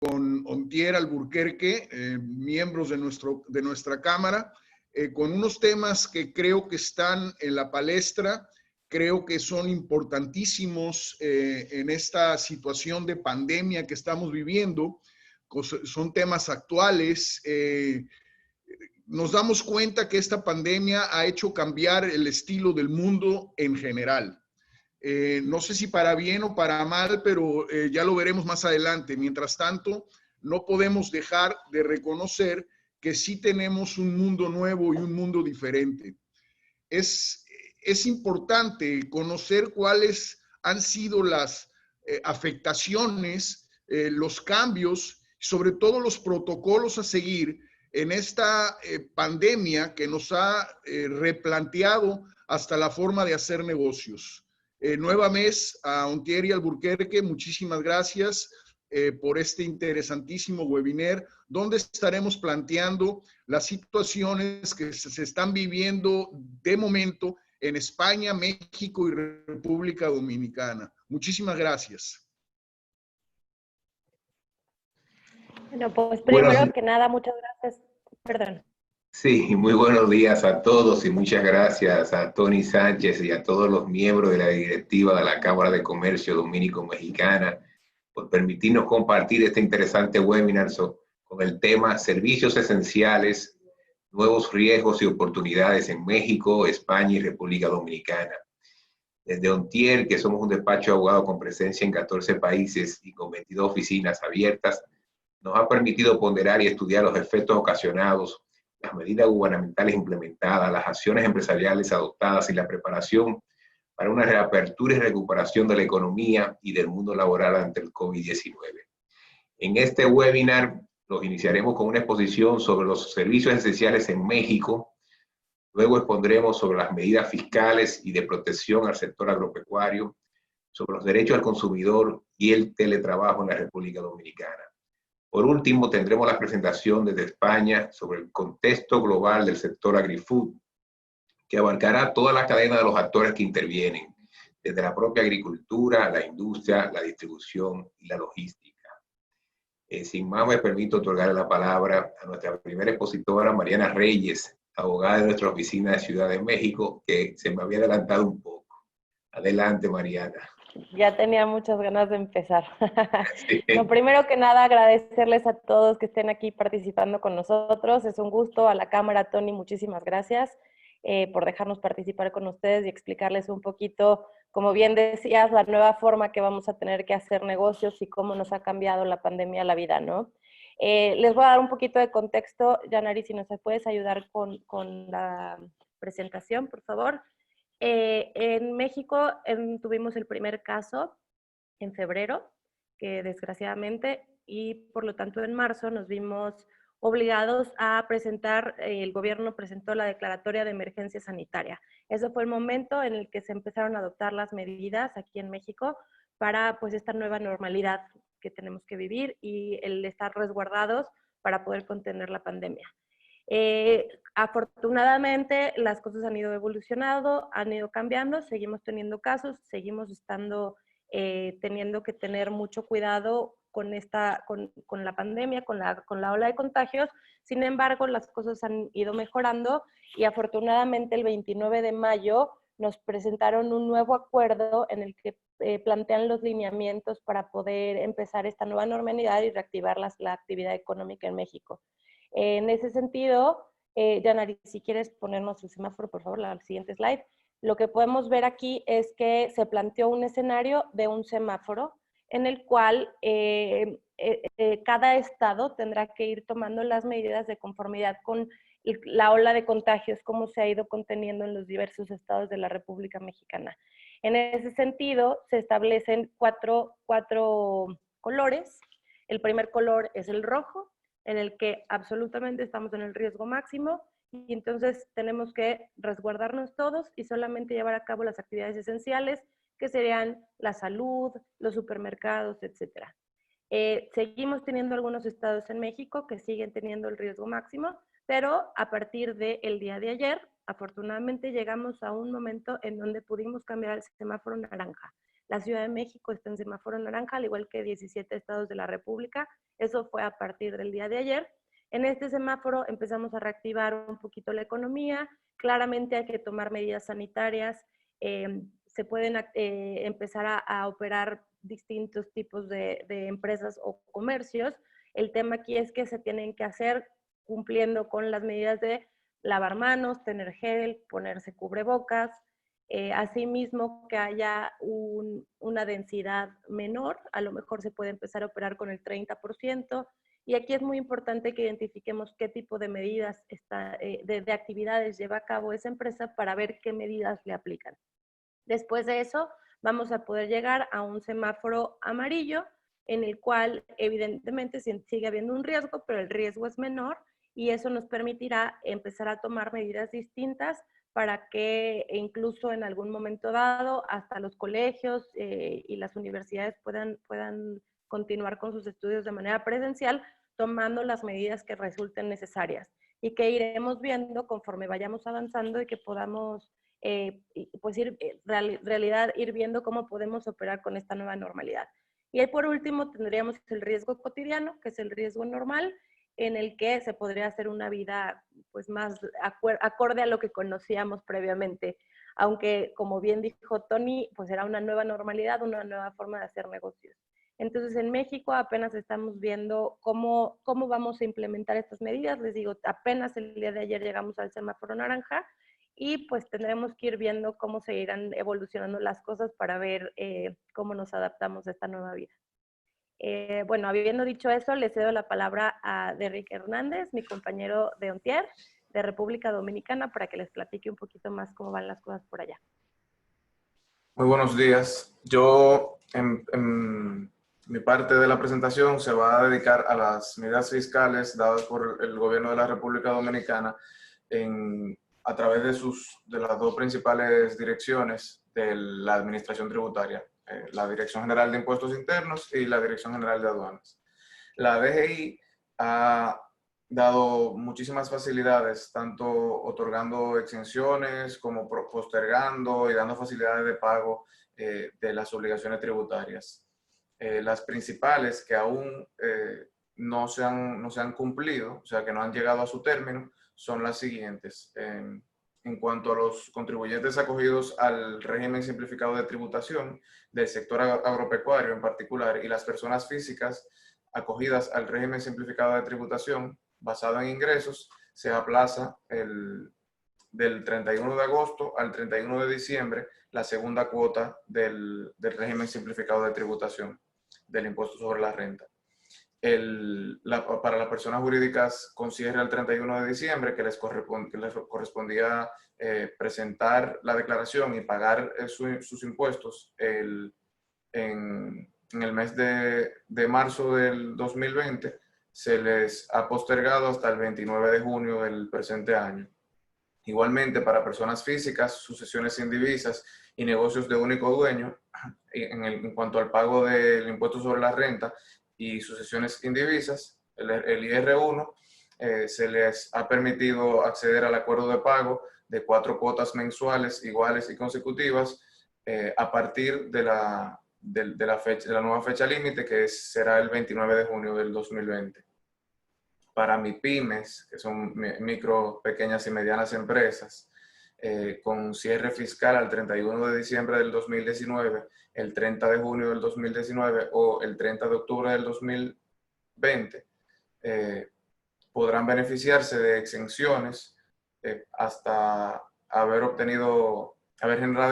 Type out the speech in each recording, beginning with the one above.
con Ontier Alburquerque, miembros de nuestra Cámara, con unos temas que creo que están en la palestra, creo que son importantísimos en esta situación de pandemia que estamos viviendo. Son temas actuales. Nos damos cuenta que esta pandemia ha hecho cambiar el estilo del mundo en general. No sé si para bien o para mal, pero ya lo veremos más adelante. Mientras tanto, no podemos dejar de reconocer que sí tenemos un mundo nuevo y un mundo diferente. Es importante conocer cuáles han sido las afectaciones, los cambios, sobre todo los protocolos a seguir en esta pandemia que nos ha replanteado hasta la forma de hacer negocios. Nuevamente a Ontier y Alburquerque, muchísimas gracias por este interesantísimo webinar, donde estaremos planteando las situaciones que se están viviendo de momento en España, México y República Dominicana. Muchísimas gracias. Bueno, pues primero que nada, muchas gracias. Perdón. Sí, muy buenos días a todos y muchas gracias a Tony Sánchez y a todos los miembros de la directiva de la Cámara de Comercio Dominico-Mexicana por permitirnos compartir este interesante webinar con el tema Servicios Esenciales, Nuevos Riesgos y Oportunidades en México, España y República Dominicana. Desde Ontier, que somos un despacho de abogados con presencia en 14 países y con 22 oficinas abiertas, nos ha permitido ponderar y estudiar los efectos ocasionados, las medidas gubernamentales implementadas, las acciones empresariales adoptadas y la preparación para una reapertura y recuperación de la economía y del mundo laboral ante el COVID-19. En este webinar los iniciaremos con una exposición sobre los servicios esenciales en México, luego expondremos sobre las medidas fiscales y de protección al sector agropecuario, sobre los derechos al consumidor y el teletrabajo en la República Dominicana. Por último, tendremos la presentación desde España sobre el contexto global del sector agri-food, que abarcará toda la cadena de los actores que intervienen, desde la propia agricultura, la industria, la distribución y la logística. Sin más, me permito otorgar la palabra a nuestra primera expositora, Mariana Reyes, abogada de nuestra oficina de Ciudad de México, que se me había adelantado un poco. Adelante, Mariana. Ya tenía muchas ganas de empezar. Sí. No, primero que nada, agradecerles a todos que estén aquí participando con nosotros. Es un gusto. A la cámara, Tony, muchísimas gracias por dejarnos participar con ustedes y explicarles un poquito, como bien decías, la nueva forma que vamos a tener que hacer negocios y cómo nos ha cambiado la pandemia la vida, ¿no? Les voy a dar un poquito de contexto. Yanari, si nos puedes ayudar con la presentación, por favor. En México tuvimos el primer caso en febrero, que desgraciadamente, y por lo tanto en marzo nos vimos obligados a presentar, el gobierno presentó la declaratoria de emergencia sanitaria. Ese fue el momento en el que se empezaron a adoptar las medidas aquí en México para pues esta nueva normalidad que tenemos que vivir y el estar resguardados para poder contener la pandemia. Afortunadamente las cosas han ido evolucionando, han ido cambiando, seguimos teniendo casos, seguimos estando teniendo que tener mucho cuidado con la pandemia, con la ola de contagios. Sin embargo, las cosas han ido mejorando y afortunadamente el 29 de mayo nos presentaron un nuevo acuerdo en el que plantean los lineamientos para poder empezar esta nueva normalidad y reactivar la actividad económica en México. En ese sentido, Yanari, si quieres ponernos el semáforo, por favor, la siguiente slide. Lo que podemos ver aquí es que se planteó un escenario de un semáforo en el cual cada estado tendrá que ir tomando las medidas de conformidad con la ola de contagios, cómo se ha ido conteniendo en los diversos estados de la República Mexicana. En ese sentido, se establecen cuatro colores. El primer color es el rojo, en el que absolutamente estamos en el riesgo máximo y entonces tenemos que resguardarnos todos y solamente llevar a cabo las actividades esenciales, que serían la salud, los supermercados, etc. Seguimos teniendo algunos estados en México que siguen teniendo el riesgo máximo, pero a partir del día de ayer, afortunadamente llegamos a un momento en donde pudimos cambiar el semáforo naranja. La Ciudad de México está en semáforo naranja, al igual que 17 estados de la República. Eso fue a partir del día de ayer. En este semáforo empezamos a reactivar un poquito la economía. Claramente hay que tomar medidas sanitarias. Se pueden empezar a operar distintos tipos de empresas o comercios. El tema aquí es que se tienen que hacer cumpliendo con las medidas de lavar manos, tener gel, ponerse cubrebocas, asimismo que haya una densidad menor, a lo mejor se puede empezar a operar con el 30%, y aquí es muy importante que identifiquemos qué tipo de medidas, de actividades lleva a cabo esa empresa para ver qué medidas le aplican. Después de eso, vamos a poder llegar a un semáforo amarillo, en el cual evidentemente sigue habiendo un riesgo, pero el riesgo es menor, y eso nos permitirá empezar a tomar medidas distintas para que incluso en algún momento dado hasta los colegios y las universidades puedan continuar con sus estudios de manera presencial, tomando las medidas que resulten necesarias y que iremos viendo conforme vayamos avanzando y que podamos pues realidad ir viendo cómo podemos operar con esta nueva normalidad. Y ahí por último tendríamos el riesgo cotidiano, que es el riesgo normal, en el que se podría hacer una vida pues más acorde a lo que conocíamos previamente, aunque como bien dijo Tony, pues era una nueva normalidad, una nueva forma de hacer negocios. Entonces en México apenas estamos viendo cómo vamos a implementar estas medidas. Les digo, apenas el día de ayer llegamos al semáforo naranja y pues tendremos que ir viendo cómo seguirán evolucionando las cosas para ver cómo nos adaptamos a esta nueva vida. Bueno, habiendo dicho eso, le cedo la palabra a Derrick Hernández, mi compañero de Ontier, de República Dominicana, para que les platique un poquito más cómo van las cosas por allá. Muy buenos días. Yo, en mi parte de la presentación se va a dedicar a las medidas fiscales dadas por el gobierno de la República Dominicana a través de las dos principales direcciones de la administración tributaria, la Dirección General de Impuestos Internos y la Dirección General de Aduanas. La DGI ha dado muchísimas facilidades, tanto otorgando exenciones como postergando y dando facilidades de pago de las obligaciones tributarias. Las principales que aún no se han cumplido, o sea, que no han llegado a su término, son las siguientes. En cuanto a los contribuyentes acogidos al régimen simplificado de tributación del sector agropecuario en particular y las personas físicas acogidas al régimen simplificado de tributación basado en ingresos, se aplaza del 31 de agosto al 31 de diciembre la segunda cuota del régimen simplificado de tributación del impuesto sobre la renta. Para las personas jurídicas con cierre el 31 de diciembre, que les correspondía presentar la declaración y pagar sus impuestos en el mes de marzo del 2020, se les ha postergado hasta el 29 de junio del presente año. Igualmente, para personas físicas, sucesiones indivisas y negocios de único dueño, en cuanto al pago del impuesto sobre la renta y sucesiones indivisas, el IR1, se les ha permitido acceder al acuerdo de pago de 4 cuotas mensuales iguales y consecutivas a partir de la nueva fecha límite, que será el 29 de junio del 2020. Para MIPYMES, que son micro, pequeñas y medianas empresas, con cierre fiscal al 31 de diciembre del 2019, el 30 de junio del 2019 o el 30 de octubre del 2020, podrán beneficiarse de exenciones hasta haber generado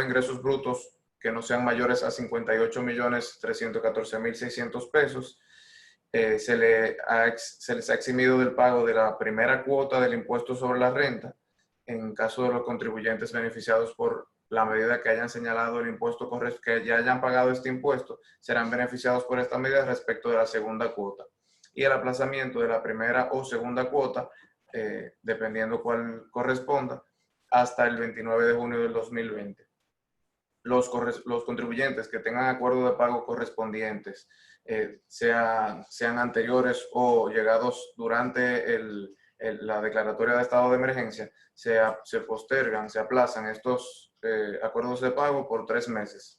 ingresos brutos que no sean mayores a 58.314.600 pesos. Se les ha eximido del pago de la primera cuota del impuesto sobre la renta en caso de los contribuyentes beneficiados por la medida que hayan señalado el impuesto, que ya hayan pagado este impuesto, serán beneficiados por esta medida respecto de la segunda cuota. Y el aplazamiento de la primera o segunda cuota, dependiendo cuál corresponda, hasta el 29 de junio del 2020. Los contribuyentes que tengan acuerdo de pago correspondientes, sean anteriores o llegados durante la declaratoria de estado de emergencia, se postergan, se aplazan estos acuerdos de pago por 3 meses.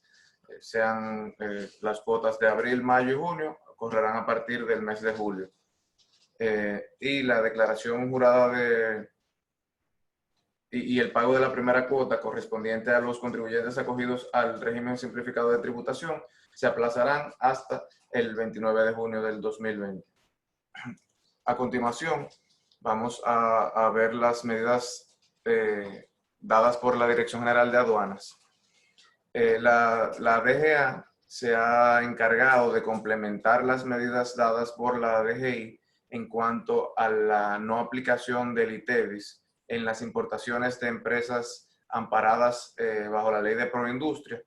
sean las cuotas de abril, mayo y junio, correrán a partir del mes de julio. Y la declaración jurada y el pago de la primera cuota correspondiente a los contribuyentes acogidos al régimen simplificado de tributación se aplazarán hasta el 29 de junio del 2020. A continuación, vamos a ver las medidas dadas por la Dirección General de Aduanas. La DGA se ha encargado de complementar las medidas dadas por la DGI en cuanto a la no aplicación del ITEVIS en las importaciones de empresas amparadas bajo la ley de Proindustria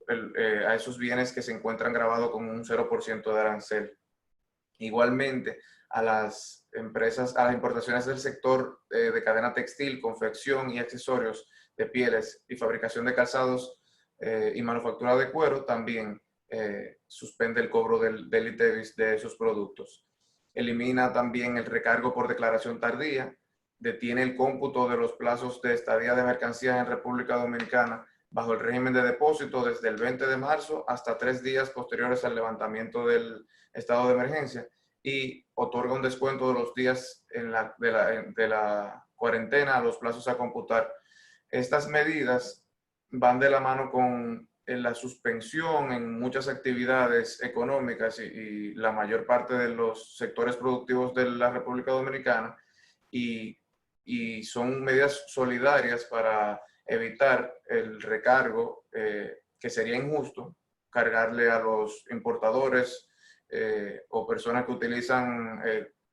a esos bienes que se encuentran grabados con un 0% de arancel. Igualmente, a las empresas, a las importaciones del sector de cadena textil, confección y accesorios de pieles y fabricación de calzados y manufactura de cuero, también suspende el cobro del ITEVIS de esos productos. Elimina también el recargo por declaración tardía, detiene el cómputo de los plazos de estadía de mercancías en República Dominicana bajo el régimen de depósito desde el 20 de marzo hasta 3 días posteriores al levantamiento del estado de emergencia y otorga un descuento de los días de la cuarentena a los plazos a computar. Estas medidas van de la mano con la suspensión en muchas actividades económicas y la mayor parte de los sectores productivos de la República Dominicana y son medidas solidarias para evitar el recargo que sería injusto cargarle a los importadores o personas que utilizan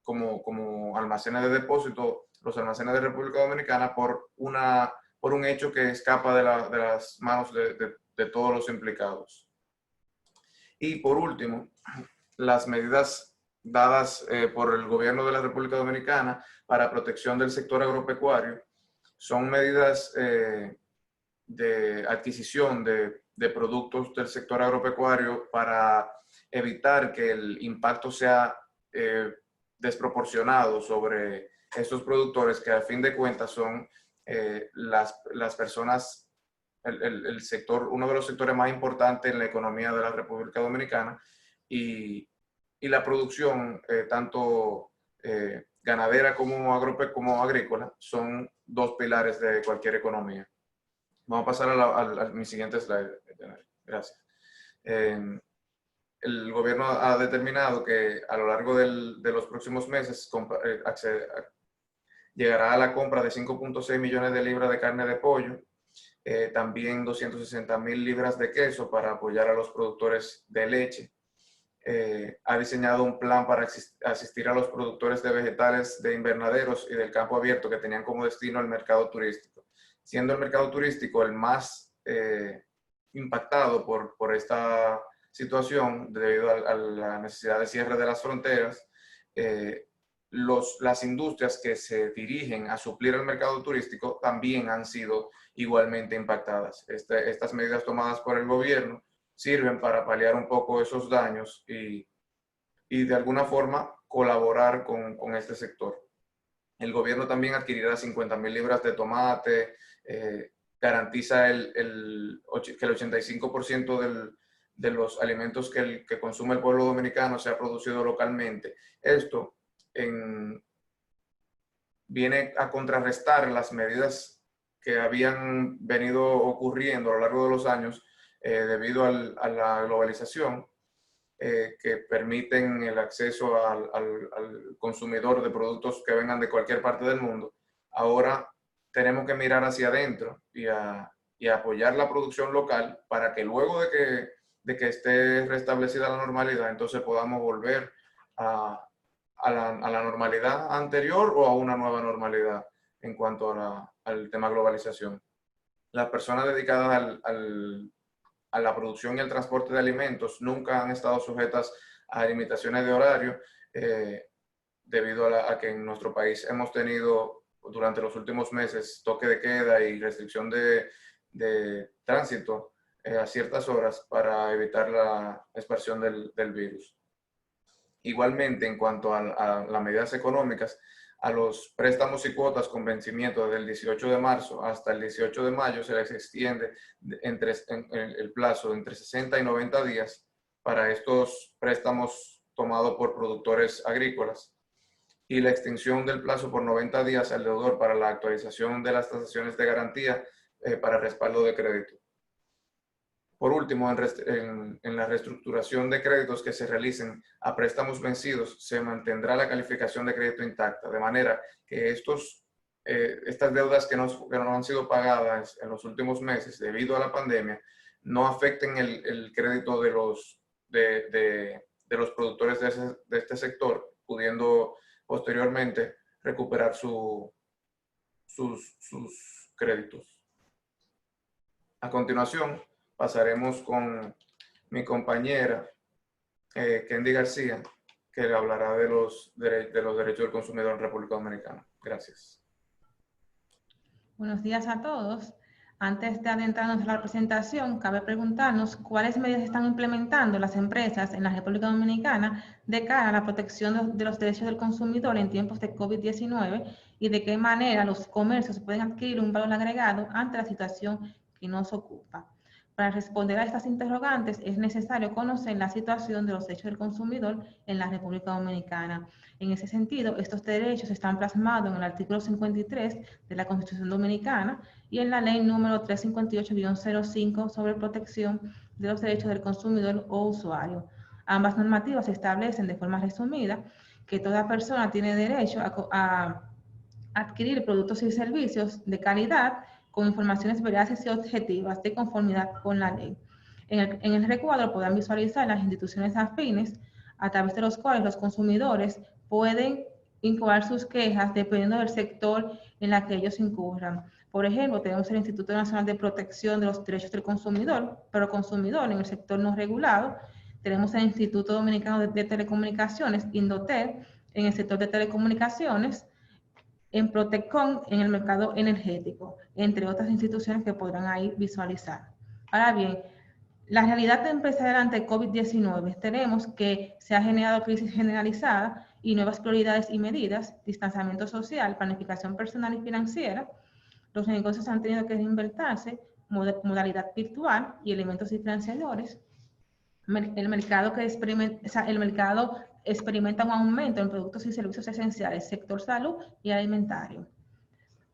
como almacenes de depósito los almacenes de República Dominicana por un hecho que escapa de las manos de todos los implicados. Y por último, las medidas dadas por el gobierno de la República Dominicana para protección del sector agropecuario son medidas de adquisición de productos del sector agropecuario para evitar que el impacto sea desproporcionado sobre estos productores que a fin de cuentas son las personas, el sector, uno de los sectores más importantes en la economía de la República Dominicana y la producción, tanto ganadera como agrícola, son dos pilares de cualquier economía. Vamos a pasar a mi siguiente slide. Gracias. El gobierno ha determinado que a lo largo de los próximos meses llegará a la compra de 5.6 millones de libras de carne de pollo, también 260,000 libras de queso para apoyar a los productores de leche. Ha diseñado un plan para asistir a los productores de vegetales de invernaderos y del campo abierto que tenían como destino el mercado turístico, siendo el mercado turístico el más impactado por esta situación debido a la necesidad de cierre de las fronteras. Las industrias que se dirigen a suplir el mercado turístico también han sido igualmente impactadas. Estas medidas tomadas por el gobierno sirven para paliar un poco esos daños y de alguna forma colaborar con este sector. El gobierno también adquirirá 50,000 libras de tomate, garantiza que el 85% de los alimentos que consume el pueblo dominicano sea producido localmente. Esto viene a contrarrestar las medidas que habían venido ocurriendo a lo largo de los años debido a la globalización, que permiten el acceso al consumidor de productos que vengan de cualquier parte del mundo. Ahora tenemos que mirar hacia adentro y apoyar la producción local para que luego de que esté restablecida la normalidad, entonces podamos volver a la normalidad anterior o a una nueva normalidad en cuanto al tema globalización. Las personas dedicadas a la producción y el transporte de alimentos nunca han estado sujetas a limitaciones de horario debido a que en nuestro país hemos tenido durante los últimos meses toque de queda y restricción de tránsito a ciertas horas para evitar la expansión del virus. Igualmente, en cuanto a las medidas económicas, A los préstamos y cuotas con vencimiento desde el 18 de marzo hasta el 18 de mayo se les extiende el plazo entre 60 y 90 días para estos préstamos tomados por productores agrícolas, y la extensión del plazo por 90 días al deudor para la actualización de las tasaciones de garantía para respaldo de crédito. Por último, en la reestructuración de créditos que se realicen a préstamos vencidos, se mantendrá la calificación de crédito intacta, de manera que estas deudas que no han sido pagadas en los últimos meses debido a la pandemia no afecten el crédito de los productores de este sector, pudiendo posteriormente recuperar sus créditos. A continuación, pasaremos con mi compañera, Kendi García, que le hablará de los derechos del consumidor en República Dominicana. Gracias. Buenos días a todos. Antes de adentrarnos a la presentación, cabe preguntarnos cuáles medidas están implementando las empresas en la República Dominicana de cara a la protección de los derechos del consumidor en tiempos de COVID-19 y de qué manera los comercios pueden adquirir un valor agregado ante la situación que nos ocupa. Para responder a estas interrogantes es necesario conocer la situación de los derechos del consumidor en la República Dominicana. En ese sentido, estos derechos están plasmados en el artículo 53 de la Constitución Dominicana y en la ley número 358-05 sobre protección de los derechos del consumidor o usuario. Ambas normativas establecen de forma resumida que toda persona tiene derecho a adquirir productos y servicios de calidad con informaciones veraces y objetivas de conformidad con la ley. En el recuadro podrán visualizar las instituciones afines a través de los cuales los consumidores pueden incoar sus quejas dependiendo del sector en la que ellos incurran. Por ejemplo, tenemos el Instituto Nacional de Protección de los Derechos del Consumidor, pero consumidor en el sector no regulado. Tenemos el Instituto Dominicano de Telecomunicaciones, Indotel, en el sector de telecomunicaciones, en Protecon, en el mercado energético, entre otras instituciones que podrán ahí visualizar. Ahora bien, la realidad empresarial ante COVID-19, tenemos que se ha generado crisis generalizada y nuevas prioridades y medidas, distanciamiento social, planificación personal y financiera. Los negocios han tenido que reinventarse, modalidad virtual y elementos diferenciadores. El mercado experimenta un aumento en productos y servicios esenciales, sector salud y alimentario.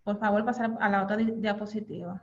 Por favor, pasar a la otra diapositiva.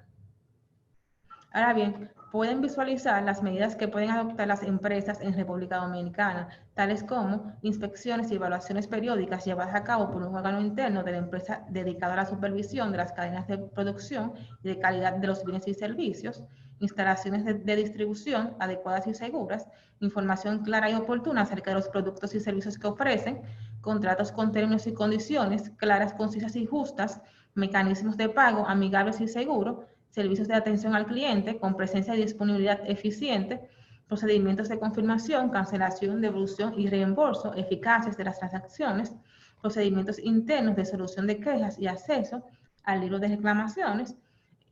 Ahora bien, pueden visualizar las medidas que pueden adoptar las empresas en República Dominicana, tales como inspecciones y evaluaciones periódicas llevadas a cabo por un órgano interno de la empresa dedicado a la supervisión de las cadenas de producción y de calidad de los bienes y servicios, instalaciones de distribución adecuadas y seguras, información clara y oportuna acerca de los productos y servicios que ofrecen, contratos con términos y condiciones claras, concisas y justas, mecanismos de pago amigables y seguros, servicios de atención al cliente con presencia y disponibilidad eficiente, procedimientos de confirmación, cancelación, devolución y reembolso eficaces de las transacciones, procedimientos internos de solución de quejas y acceso al libro de reclamaciones,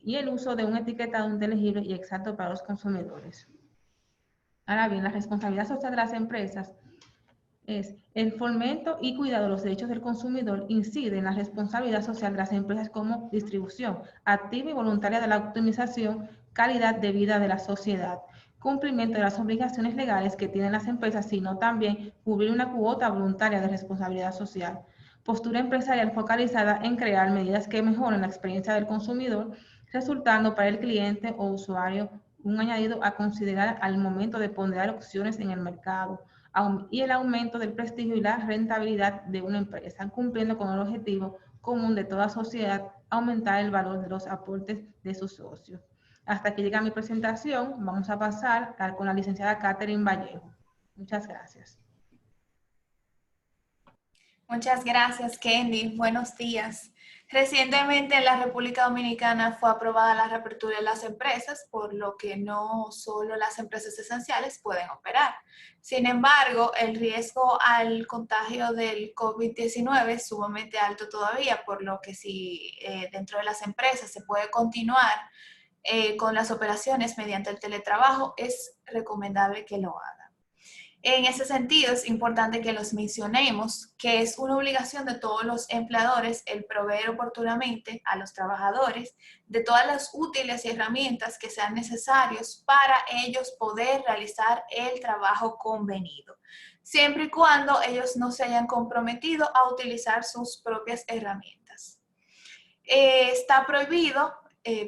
y el uso de un etiquetado inteligible y exacto para los consumidores. Ahora bien, la responsabilidad social de las empresas es el fomento y cuidado de los derechos del consumidor incide en la responsabilidad social de las empresas como distribución activa y voluntaria de la optimización, calidad de vida de la sociedad, cumplimiento de las obligaciones legales que tienen las empresas, sino también cubrir una cuota voluntaria de responsabilidad social. Postura empresarial focalizada en crear medidas que mejoren la experiencia del consumidor, resultando para el cliente o usuario un añadido a considerar al momento de ponderar opciones en el mercado, y el aumento del prestigio y la rentabilidad de una empresa, cumpliendo con el objetivo común de toda sociedad, aumentar el valor de los aportes de sus socios. Hasta aquí llega mi presentación. Vamos a pasar con la licenciada Catherine Vallejo. Muchas gracias. Muchas gracias, Kendi. Buenos días. Recientemente en la República Dominicana fue aprobada la reapertura de las empresas, por lo que no solo las empresas esenciales pueden operar. Sin embargo, el riesgo al contagio del COVID-19 es sumamente alto todavía, por lo que si dentro de las empresas se puede continuar con las operaciones mediante el teletrabajo, es recomendable que lo hagan. En ese sentido, es importante que los mencionemos, que es una obligación de todos los empleadores el proveer oportunamente a los trabajadores de todas las útiles y herramientas que sean necesarios para ellos poder realizar el trabajo convenido, siempre y cuando ellos no se hayan comprometido a utilizar sus propias herramientas. Está prohibido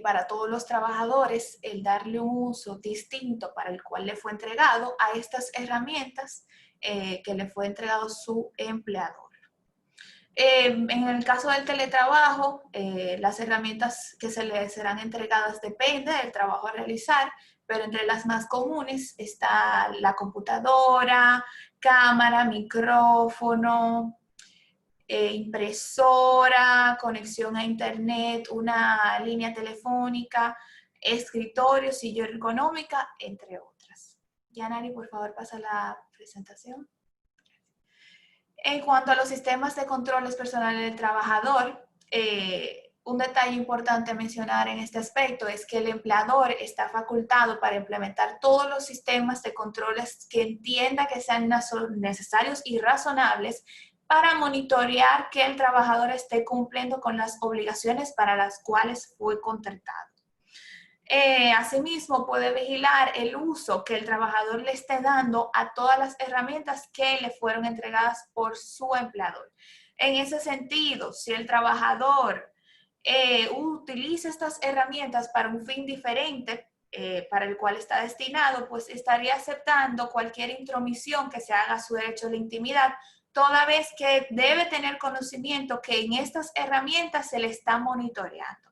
para todos los trabajadores el darle un uso distinto para el cual le fue entregado a estas herramientas que le fue entregado su empleador. En el caso del teletrabajo, las herramientas que se le serán entregadas depende del trabajo a realizar, pero entre las más comunes está la computadora, cámara, micrófono, impresora, conexión a internet, una línea telefónica, escritorio, silla ergonómica, entre otras. Yanari, por favor, pasa la presentación. En cuanto a los sistemas de controles personales del trabajador, un detalle importante a mencionar en este aspecto es que el empleador está facultado para implementar todos los sistemas de controles que entienda que sean necesarios y razonables para monitorear que el trabajador esté cumpliendo con las obligaciones para las cuales fue contratado. Asimismo, puede vigilar el uso que el trabajador le esté dando a todas las herramientas que le fueron entregadas por su empleador. En ese sentido, si el trabajador utiliza estas herramientas para un fin diferente, para el cual está destinado, pues estaría aceptando cualquier intromisión que se haga a su derecho de intimidad, toda vez que debe tener conocimiento que en estas herramientas se le está monitoreando.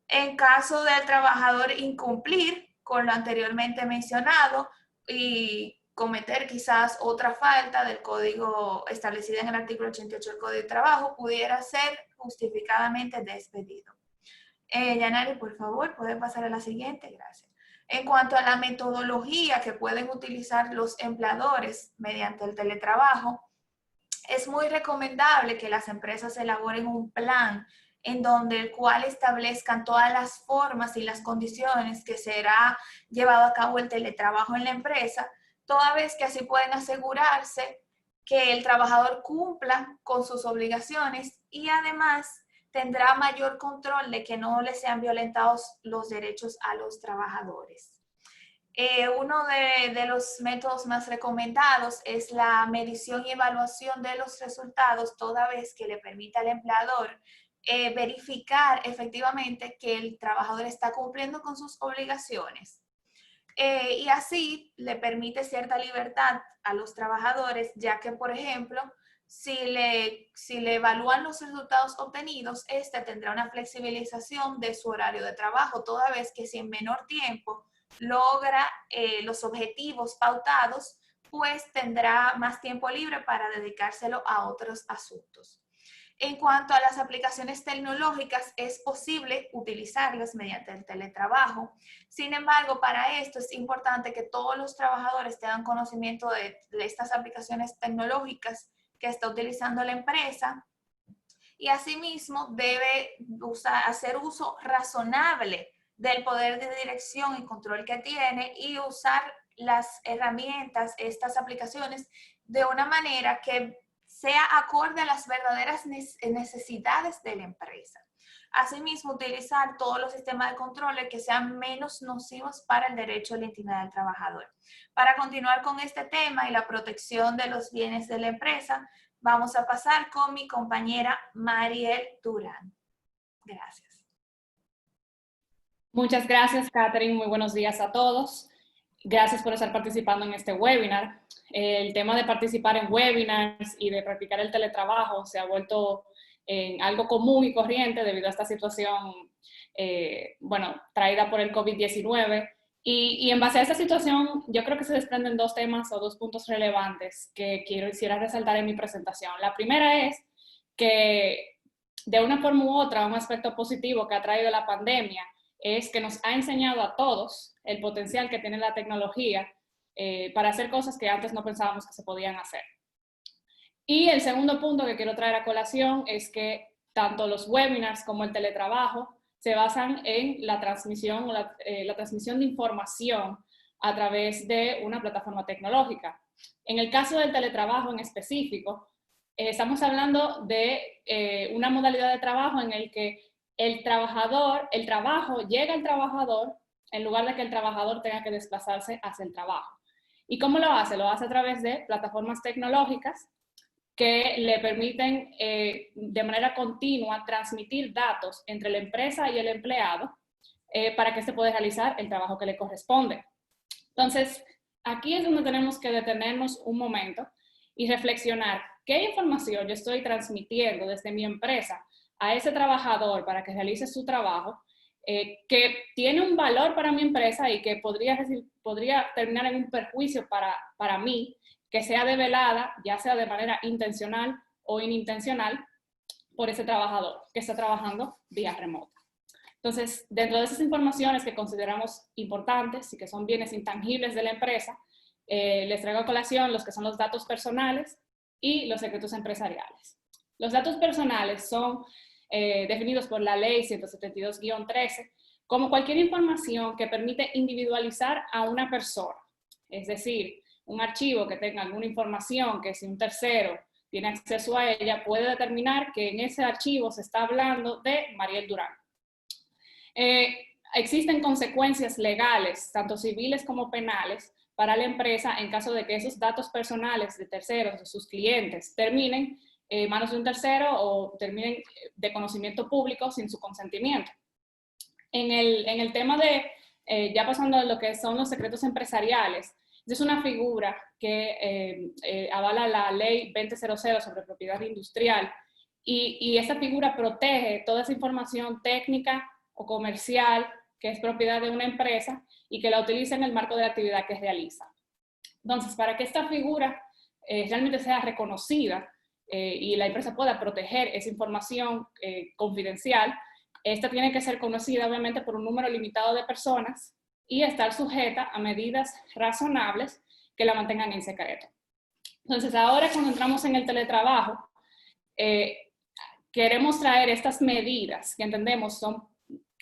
En caso del trabajador incumplir con lo anteriormente mencionado y cometer quizás otra falta del código establecida en el artículo 88 del Código de Trabajo, pudiera ser justificadamente despedido. Yanari, por favor, puede pasar a la siguiente, gracias. En cuanto a la metodología que pueden utilizar los empleadores mediante el teletrabajo, es muy recomendable que las empresas elaboren un plan en donde el cual establezcan todas las formas y las condiciones que será llevado a cabo el teletrabajo en la empresa, toda vez que así pueden asegurarse que el trabajador cumpla con sus obligaciones y además tendrá mayor control de que no le sean violentados los derechos a los trabajadores. Uno de los métodos más recomendados es la medición y evaluación de los resultados, toda vez que le permite al empleador verificar efectivamente que el trabajador está cumpliendo con sus obligaciones. Y así le permite cierta libertad a los trabajadores, ya que, por ejemplo, si le evalúan los resultados obtenidos, este tendrá una flexibilización de su horario de trabajo, toda vez que si en menor tiempo logra los objetivos pautados, pues tendrá más tiempo libre para dedicárselo a otros asuntos. En cuanto a las aplicaciones tecnológicas, es posible utilizarlas mediante el teletrabajo. Sin embargo, para esto es importante que todos los trabajadores tengan conocimiento de estas aplicaciones tecnológicas que está utilizando la empresa y asimismo debe hacer uso razonable del poder de dirección y control que tiene y usar las herramientas, estas aplicaciones, de una manera que sea acorde a las verdaderas necesidades de la empresa. Asimismo, utilizar todos los sistemas de control que sean menos nocivos para el derecho a la intimidad del trabajador. Para continuar con este tema y la protección de los bienes de la empresa, vamos a pasar con mi compañera Mariel Durán. Gracias. Muchas gracias, Catherine. Muy buenos días a todos. Gracias por estar participando en este webinar. El tema de participar en webinars y de practicar el teletrabajo se ha vuelto algo común y corriente debido a esta situación, traída por el COVID-19. Y en base a esta situación, yo creo que se desprenden dos temas o dos puntos relevantes que quisiera resaltar en mi presentación. La primera es que, de una forma u otra, un aspecto positivo que ha traído la pandemia es que nos ha enseñado a todos el potencial que tiene la tecnología para hacer cosas que antes no pensábamos que se podían hacer. Y el segundo punto que quiero traer a colación es que tanto los webinars como el teletrabajo se basan en la transmisión, la transmisión de información a través de una plataforma tecnológica. En el caso del teletrabajo en específico, estamos hablando de una modalidad de trabajo en el que el trabajo llega al trabajador en lugar de que el trabajador tenga que desplazarse hacia el trabajo. ¿Y cómo lo hace? Lo hace a través de plataformas tecnológicas que le permiten de manera continua transmitir datos entre la empresa y el empleado para que se pueda realizar el trabajo que le corresponde. Entonces, aquí es donde tenemos que detenernos un momento y reflexionar qué información yo estoy transmitiendo desde mi empresa a ese trabajador para que realice su trabajo, que tiene un valor para mi empresa y que podría terminar en un perjuicio para mí, que sea develada, ya sea de manera intencional o inintencional, por ese trabajador que está trabajando vía remota. Entonces, dentro de esas informaciones que consideramos importantes y que son bienes intangibles de la empresa, les traigo a colación los que son los datos personales y los secretos empresariales. Los datos personales son definidos por la Ley 172-13 como cualquier información que permite individualizar a una persona. Es decir, un archivo que tenga alguna información que si un tercero tiene acceso a ella, puede determinar que en ese archivo se está hablando de Mariel Durán. Existen consecuencias legales, tanto civiles como penales, para la empresa en caso de que esos datos personales de terceros, de sus clientes, terminen en manos de un tercero o terminen de conocimiento público sin su consentimiento. En el tema de, ya pasando a lo que son los secretos empresariales, es una figura que avala la Ley 2000 sobre propiedad industrial y esa figura protege toda esa información técnica o comercial que es propiedad de una empresa y que la utiliza en el marco de la actividad que realiza. Entonces, para que esta figura realmente sea reconocida y la empresa pueda proteger esa información confidencial, esta tiene que ser conocida obviamente por un número limitado de personas y estar sujeta a medidas razonables que la mantengan en secreto. Entonces, ahora cuando entramos en el teletrabajo, queremos traer estas medidas que entendemos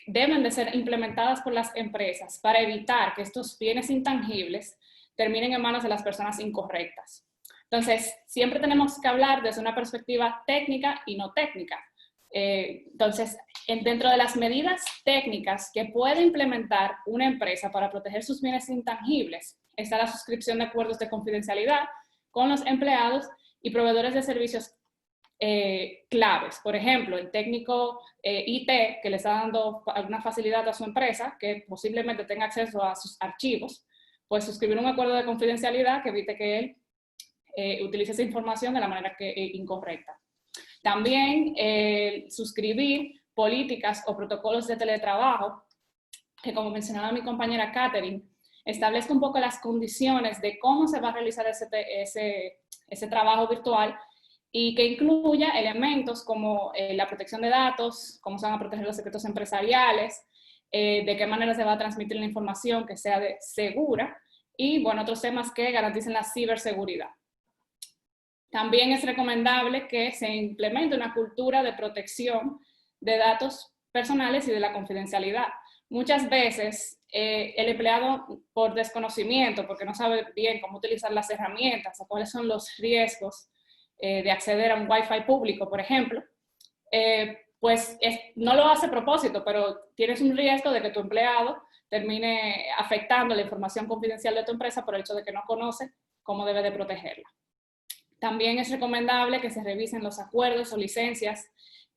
deben de ser implementadas por las empresas para evitar que estos bienes intangibles terminen en manos de las personas incorrectas. Entonces, siempre tenemos que hablar desde una perspectiva técnica y no técnica. Entonces, dentro de las medidas técnicas que puede implementar una empresa para proteger sus bienes intangibles, está la suscripción de acuerdos de confidencialidad con los empleados y proveedores de servicios claves. Por ejemplo, el técnico IT que le está dando alguna facilidad a su empresa, que posiblemente tenga acceso a sus archivos, pues suscribir un acuerdo de confidencialidad que evite que él utilice esa información de la manera incorrecta. También suscribir políticas o protocolos de teletrabajo, que como mencionaba mi compañera Catherine, establezca un poco las condiciones de cómo se va a realizar ese trabajo virtual y que incluya elementos como la protección de datos, cómo se van a proteger los secretos empresariales, de qué manera se va a transmitir la información que sea segura y, bueno, otros temas que garanticen la ciberseguridad. También es recomendable que se implemente una cultura de protección de datos personales y de la confidencialidad. Muchas veces el empleado, por desconocimiento, porque no sabe bien cómo utilizar las herramientas o cuáles son los riesgos de acceder a un Wi-Fi público, por ejemplo, pues no lo hace a propósito, pero tienes un riesgo de que tu empleado termine afectando la información confidencial de tu empresa por el hecho de que no conoce cómo debe de protegerla. También es recomendable que se revisen los acuerdos o licencias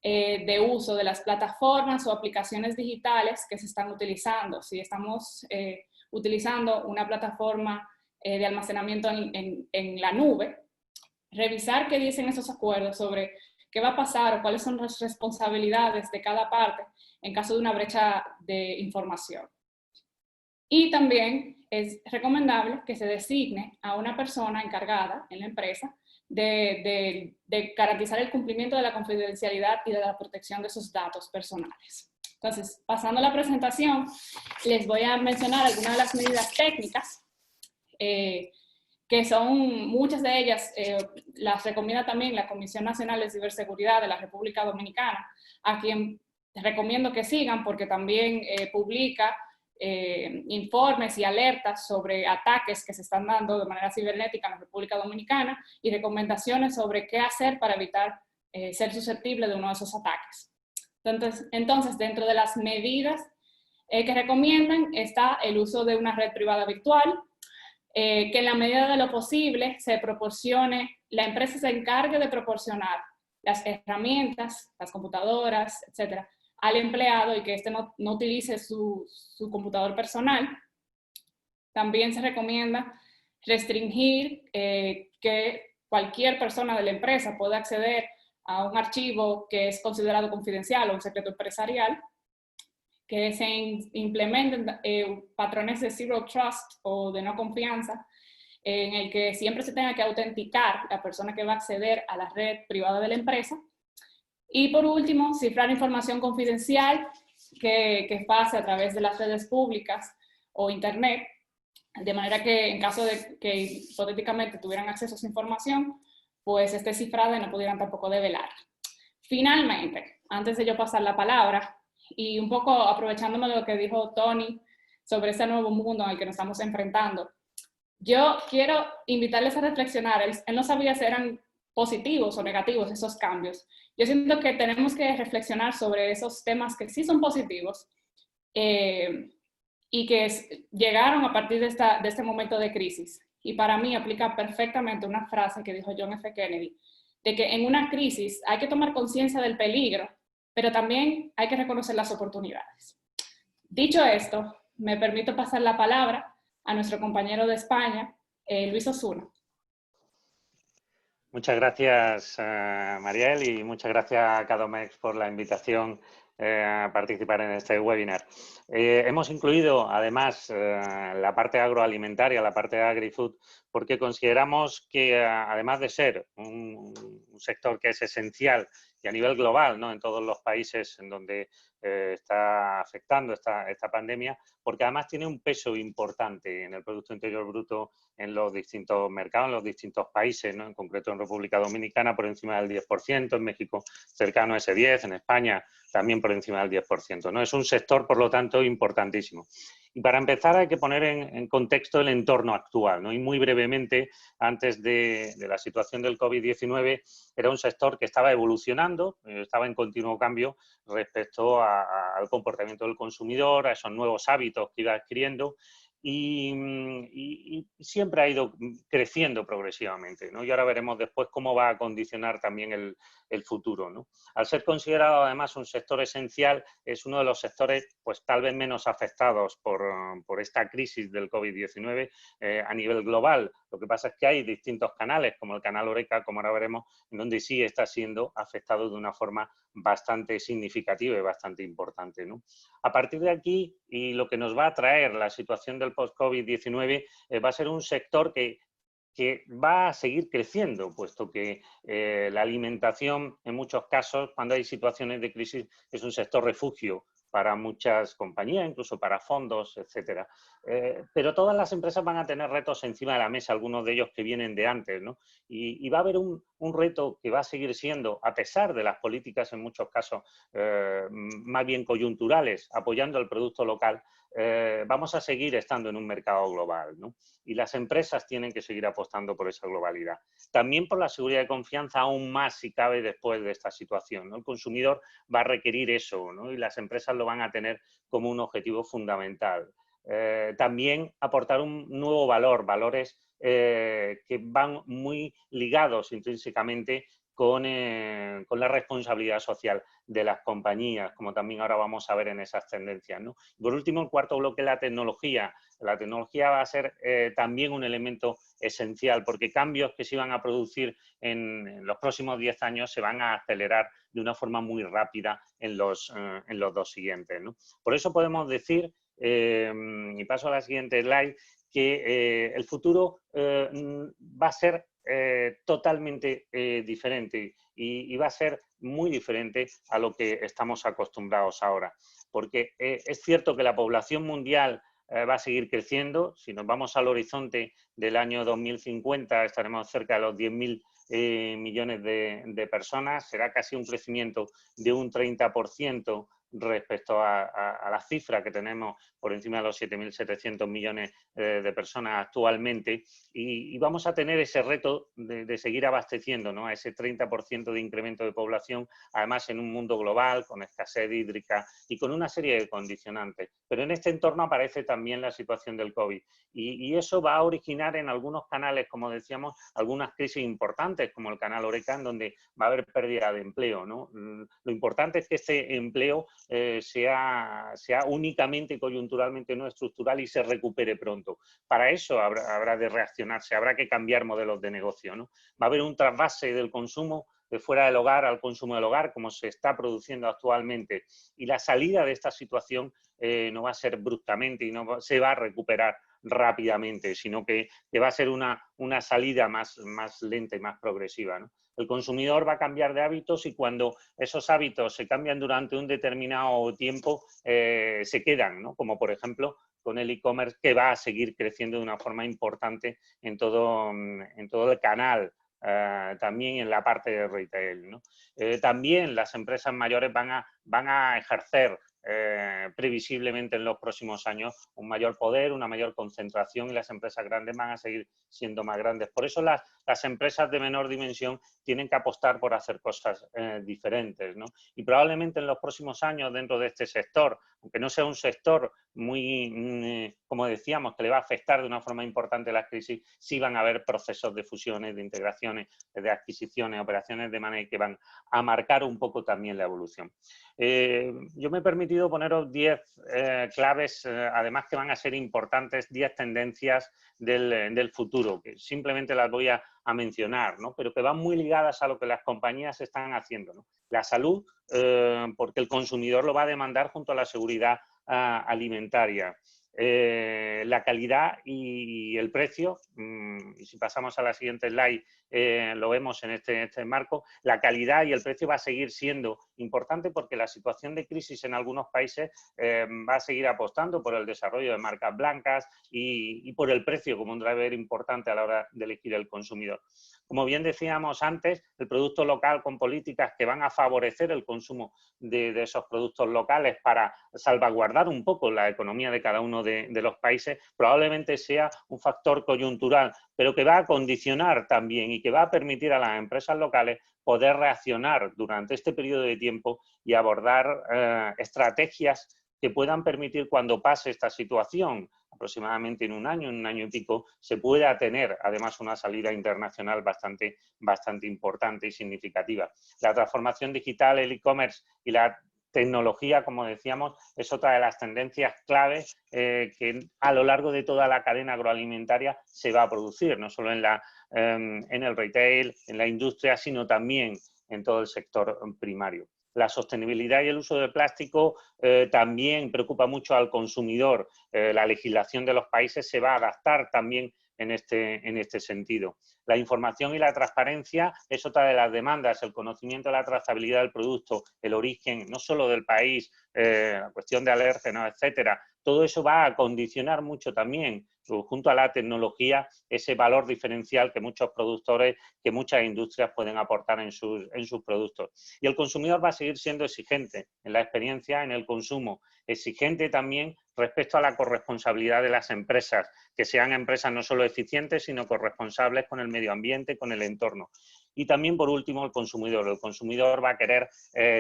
de uso de las plataformas o aplicaciones digitales que se están utilizando. Si estamos utilizando una plataforma de almacenamiento en la nube, revisar qué dicen esos acuerdos sobre qué va a pasar o cuáles son las responsabilidades de cada parte en caso de una brecha de información. Y también es recomendable que se designe a una persona encargada en la empresa de garantizar el cumplimiento de la confidencialidad y de la protección de esos datos personales. Entonces, pasando a la presentación, les voy a mencionar algunas de las medidas técnicas que son muchas de ellas, las recomienda también la Comisión Nacional de Ciberseguridad de la República Dominicana, a quien recomiendo que sigan porque también publica informes y alertas sobre ataques que se están dando de manera cibernética en la República Dominicana y recomendaciones sobre qué hacer para evitar ser susceptible de uno de esos ataques. Entonces, dentro de las medidas que recomiendan está el uso de una red privada virtual, que en la medida de lo posible se proporcione, la empresa se encargue de proporcionar las herramientas, las computadoras, etcétera, al empleado y que éste no utilice su computador personal. También se recomienda restringir que cualquier persona de la empresa pueda acceder a un archivo que es considerado confidencial o un secreto empresarial, que se implementen patrones de zero trust o de no confianza, en el que siempre se tenga que autenticar la persona que va a acceder a la red privada de la empresa. Y por último, cifrar información confidencial que pase a través de las redes públicas o internet, de manera que en caso de que hipotéticamente tuvieran acceso a esa información, pues esté cifrada y no pudieran tampoco develarla. Finalmente, antes de yo pasar la palabra, y un poco aprovechándome de lo que dijo Tony sobre ese nuevo mundo al que nos estamos enfrentando, yo quiero invitarles a reflexionar. Él no sabía si eran positivos o negativos esos cambios. Yo siento que tenemos que reflexionar sobre esos temas que sí son positivos y que llegaron a partir de este momento de crisis. Y para mí aplica perfectamente una frase que dijo John F. Kennedy, de que en una crisis hay que tomar conciencia del peligro, pero también hay que reconocer las oportunidades. Dicho esto, me permito pasar la palabra a nuestro compañero de España, Luis Osuna. Muchas gracias, Mariel, y muchas gracias a Cadomex por la invitación a participar en este webinar. Hemos incluido, además, la parte agroalimentaria, la parte de agri-food, porque consideramos que, además de ser un sector que es esencial y a nivel global, ¿no?, en todos los países en donde está afectando esta pandemia, porque además tiene un peso importante en el Producto Interior Bruto en los distintos mercados, en los distintos países, ¿no?, en concreto en República Dominicana por encima del 10%, en México cercano a ese 10%, en España también por encima del 10%, ¿no? Es un sector, por lo tanto, importantísimo. Y para empezar hay que poner en contexto el entorno actual, ¿no? Y muy brevemente, antes de la situación del COVID-19, era un sector que estaba evolucionando, estaba en continuo cambio respecto al comportamiento del consumidor, a esos nuevos hábitos que iba adquiriendo, y siempre ha ido creciendo progresivamente, ¿no? Y ahora veremos después cómo va a condicionar también el futuro, ¿no? Al ser considerado además un sector esencial, es uno de los sectores pues tal vez menos afectados por esta crisis del COVID-19 a nivel global. Lo que pasa es que hay distintos canales, como el canal Horeca, como ahora veremos, en donde sí está siendo afectado de una forma bastante significativa y bastante importante, ¿no? A partir de aquí, y lo que nos va a traer la situación del post-COVID-19, va a ser un sector que va a seguir creciendo, puesto que la alimentación, en muchos casos, cuando hay situaciones de crisis, es un sector refugio para muchas compañías, incluso para fondos, etcétera. Pero todas las empresas van a tener retos encima de la mesa, algunos de ellos que vienen de antes, ¿no? Y va a haber un reto que va a seguir siendo, a pesar de las políticas en muchos casos más bien coyunturales, apoyando el producto local, vamos a seguir estando en un mercado global, ¿no? Y las empresas tienen que seguir apostando por esa globalidad. También por la seguridad y confianza, aún más si cabe después de esta situación, ¿no? El consumidor va a requerir eso, ¿no? Y las empresas lo van a tener como un objetivo fundamental. También aportar un nuevo valor, valores que van muy ligados intrínsecamente con la responsabilidad social de las compañías, como también ahora vamos a ver en esas tendencias, ¿no? Por último, el cuarto bloque, la tecnología. La tecnología va a ser también un elemento esencial, porque cambios que se iban a producir en los próximos 10 años se van a acelerar de una forma muy rápida en los 2 siguientes, ¿no? Por eso podemos decir, y paso a la siguiente slide, que el futuro va a ser totalmente diferente y va a ser muy diferente a lo que estamos acostumbrados ahora. Porque es cierto que la población mundial va a seguir creciendo. Si nos vamos al horizonte del año 2050 estaremos cerca de los 10.000 millones de personas. Será casi un crecimiento de un 30% respecto a la cifra que tenemos por encima de los 7.700 millones de personas actualmente, y vamos a tener ese reto de seguir abasteciendo, ¿no?, a ese 30% de incremento de población, además en un mundo global, con escasez hídrica y con una serie de condicionantes. Pero en este entorno aparece también la situación del COVID, y eso va a originar en algunos canales, como decíamos, algunas crisis importantes, como el canal Horeca, en donde va a haber pérdida de empleo, ¿no? Lo importante es que este empleo sea únicamente coyunturalmente, no estructural, y se recupere pronto. Para eso habrá de reaccionarse, habrá que cambiar modelos de negocio, ¿no? Va a haber un trasvase del consumo de fuera del hogar al consumo del hogar, como se está produciendo actualmente, y la salida de esta situación no va a ser bruscamente y no se va a recuperar rápidamente, sino que va a ser una salida más lenta y más progresiva, ¿no? El consumidor va a cambiar de hábitos, y cuando esos hábitos se cambian durante un determinado tiempo, se quedan, ¿no? Como por ejemplo con el e-commerce, que va a seguir creciendo de una forma importante en todo el canal, también en la parte de retail, ¿no? También las empresas mayores van a ejercer previsiblemente en los próximos años un mayor poder, una mayor concentración, y las empresas grandes van a seguir siendo más grandes. Por eso las empresas de menor dimensión tienen que apostar por hacer cosas diferentes, ¿no? Y probablemente en los próximos años, dentro de este sector, aunque no sea un sector muy, como decíamos, que le va a afectar de una forma importante la crisis, sí van a haber procesos de fusiones, de integraciones, de adquisiciones, operaciones de M&A que van a marcar un poco también la evolución. Yo me he permitido poneros 10 claves, además que van a ser importantes, 10 tendencias del futuro, que simplemente las voy a mencionar, ¿no? Pero que van muy ligadas a lo que las compañías están haciendo, ¿no? La salud, porque el consumidor lo va a demandar junto a la seguridad alimentaria. La calidad y el precio, y si pasamos a la siguiente slide, lo vemos en este marco, la calidad y el precio va a seguir siendo importante, porque la situación de crisis en algunos países va a seguir apostando por el desarrollo de marcas blancas y por el precio como un driver importante a la hora de elegir el consumidor. Como bien decíamos antes, el producto local, con políticas que van a favorecer el consumo de esos productos locales para salvaguardar un poco la economía de cada uno de los países, probablemente sea un factor coyuntural, pero que va a condicionar también y que va a permitir a las empresas locales poder reaccionar durante este periodo de tiempo y abordar estrategias que puedan permitir, cuando pase esta situación, aproximadamente en un año y pico, se pueda tener además una salida internacional bastante importante y significativa. La transformación digital, el e-commerce y la tecnología, como decíamos, es otra de las tendencias claves que a lo largo de toda la cadena agroalimentaria se va a producir, no solo en el retail, en la industria, sino también en todo el sector primario. La sostenibilidad y el uso del plástico también preocupa mucho al consumidor. La legislación de los países se va a adaptar también en este sentido. La información y la transparencia es otra de las demandas, el conocimiento de la trazabilidad del producto, el origen, no solo del país, la cuestión de alérgenos, etcétera. Todo eso va a condicionar mucho también, junto a la tecnología, ese valor diferencial que muchos productores, que muchas industrias pueden aportar en sus productos. Y el consumidor va a seguir siendo exigente en la experiencia, en el consumo, exigente también respecto a la corresponsabilidad de las empresas, que sean empresas no solo eficientes, sino corresponsables con el medio ambiente, con el entorno. Y también, por último, el consumidor. El consumidor va a querer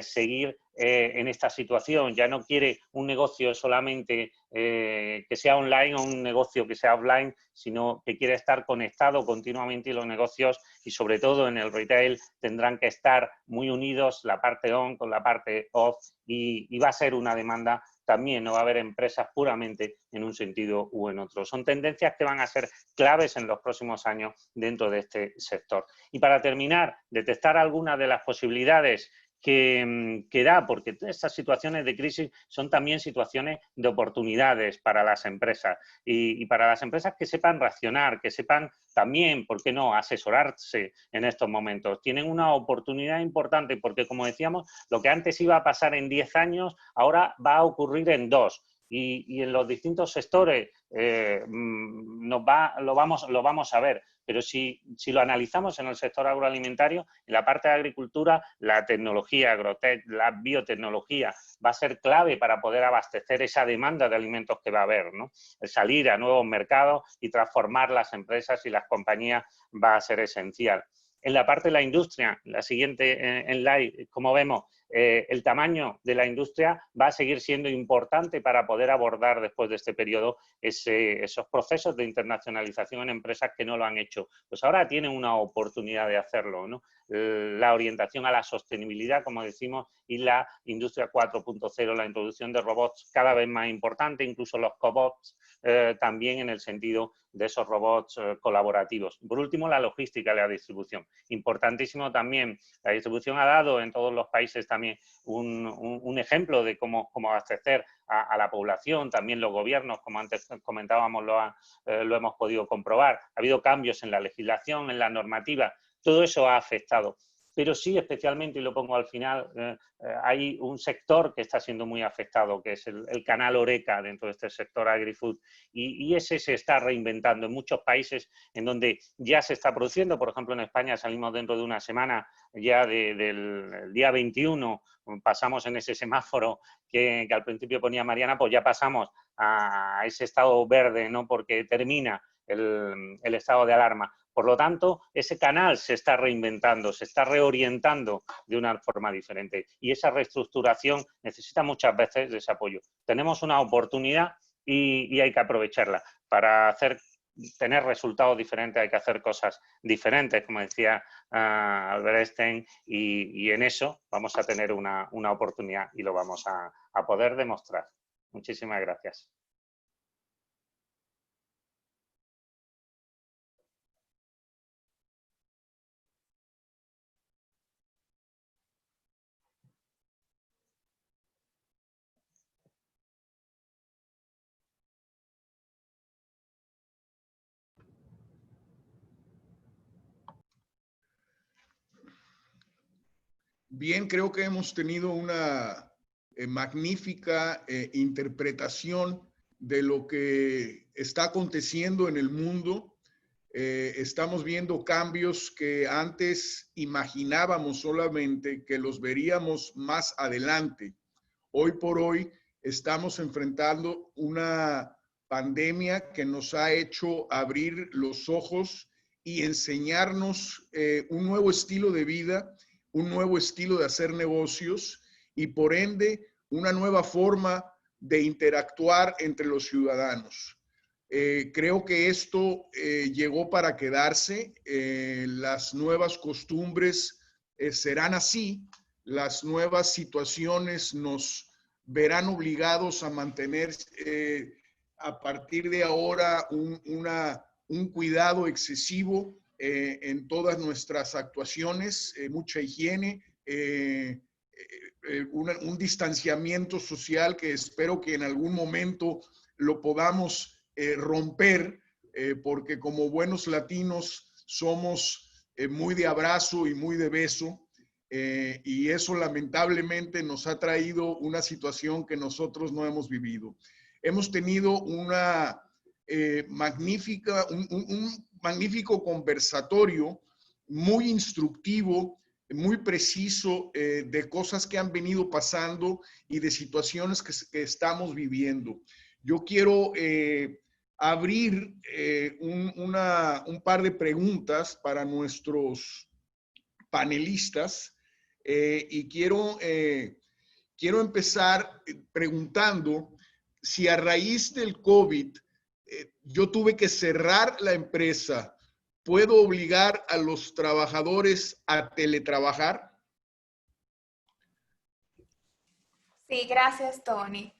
seguir en esta situación. Ya no quiere un negocio solamente que sea online o un negocio que sea offline, sino que quiere estar conectado continuamente, y los negocios, y sobre todo en el retail, tendrán que estar muy unidos, la parte on con la parte off, y va a ser una demanda también. No va a haber empresas puramente en un sentido u en otro. Son tendencias que van a ser claves en los próximos años dentro de este sector. Y para terminar, detectar algunas de las posibilidades que da, porque estas situaciones de crisis son también situaciones de oportunidades para las empresas, y para las empresas que sepan reaccionar, que sepan también, ¿por qué no?, asesorarse en estos momentos. Tienen una oportunidad importante, porque, como decíamos, lo que antes iba a pasar en 10 años, ahora va a ocurrir en 2. Y en los distintos sectores lo vamos a ver. Pero si lo analizamos en el sector agroalimentario, en la parte de agricultura, la tecnología agrotech, la biotecnología va a ser clave para poder abastecer esa demanda de alimentos que va a haber, ¿no? El salir a nuevos mercados y transformar las empresas y las compañías va a ser esencial. En la parte de la industria, la siguiente en slide, como vemos, el tamaño de la industria va a seguir siendo importante para poder abordar después de este periodo esos procesos de internacionalización en empresas que no lo han hecho. Pues ahora tienen una oportunidad de hacerlo, ¿no? La orientación a la sostenibilidad, como decimos, y la industria 4.0, la introducción de robots cada vez más importante, incluso los cobots, también en el sentido de esos robots colaborativos. Por último, la logística y la distribución. Importantísimo también, la distribución ha dado en todos los países también un ejemplo de cómo abastecer a la población, también los gobiernos, como antes comentábamos, lo hemos podido comprobar. Ha habido cambios en la legislación, en la normativa, todo eso ha afectado. Pero sí, especialmente, y lo pongo al final, hay un sector que está siendo muy afectado, que es el canal Horeca dentro de este sector agri-food, y ese se está reinventando en muchos países en donde ya se está produciendo. Por ejemplo, en España salimos dentro de una semana ya del día 21, pasamos en ese semáforo que al principio ponía Mariana, pues ya pasamos a ese estado verde, ¿no? Porque termina el estado de alarma. Por lo tanto, ese canal se está reinventando, se está reorientando de una forma diferente y esa reestructuración necesita muchas veces de ese apoyo. Tenemos una oportunidad y hay que aprovecharla. Para tener resultados diferentes hay que hacer cosas diferentes, como decía Albert Einstein, y en eso vamos a tener una oportunidad y lo vamos a poder demostrar. Muchísimas gracias. Bien, creo que hemos tenido una magnífica interpretación de lo que está aconteciendo en el mundo. Estamos viendo cambios que antes imaginábamos solamente que los veríamos más adelante. Hoy por hoy estamos enfrentando una pandemia que nos ha hecho abrir los ojos y enseñarnos un nuevo estilo de vida, un nuevo estilo de hacer negocios y por ende una nueva forma de interactuar entre los ciudadanos. Creo que esto llegó para quedarse. Las nuevas costumbres serán así. Las nuevas situaciones nos verán obligados a mantener a partir de ahora un cuidado excesivo en todas nuestras actuaciones, mucha higiene, un distanciamiento social que espero que en algún momento lo podamos romper, porque como buenos latinos somos muy de abrazo y muy de beso, y eso lamentablemente nos ha traído una situación que nosotros no hemos vivido. Hemos tenido una un magnífico conversatorio, muy instructivo, muy preciso de cosas que han venido pasando y de situaciones que estamos viviendo. Yo quiero abrir un par de preguntas para nuestros panelistas y quiero empezar preguntando si a raíz del COVID yo tuve que cerrar la empresa, ¿puedo obligar a los trabajadores a teletrabajar? Sí, gracias, Tony.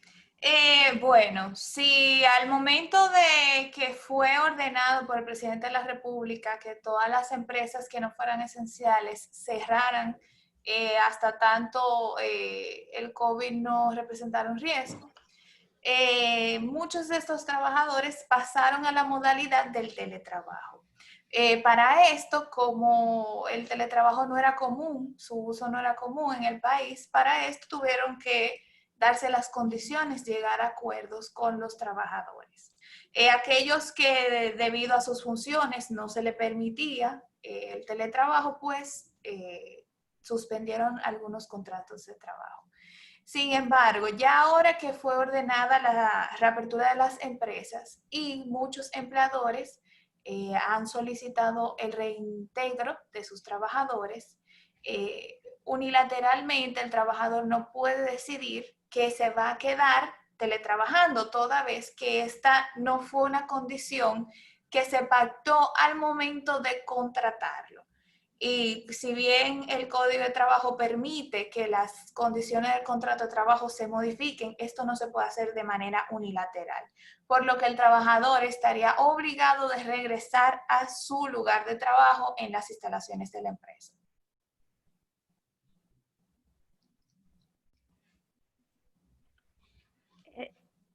Bueno, si al momento de que fue ordenado por el presidente de la República que todas las empresas que no fueran esenciales cerraran hasta tanto el COVID no representara un riesgo, muchos de estos trabajadores pasaron a la modalidad del teletrabajo. Para esto, como el teletrabajo no era común, su uso no era común en el país, para esto tuvieron que darse las condiciones, llegar a acuerdos con los trabajadores. Aquellos que debido a sus funciones no se le permitía el teletrabajo, pues suspendieron algunos contratos de trabajo. Sin embargo, ya ahora que fue ordenada la reapertura de las empresas y muchos empleadores han solicitado el reintegro de sus trabajadores, unilateralmente el trabajador no puede decidir que se va a quedar teletrabajando, toda vez que esta no fue una condición que se pactó al momento de contratarlo. Y si bien el Código de Trabajo permite que las condiciones del contrato de trabajo se modifiquen, esto no se puede hacer de manera unilateral, por lo que el trabajador estaría obligado de regresar a su lugar de trabajo en las instalaciones de la empresa.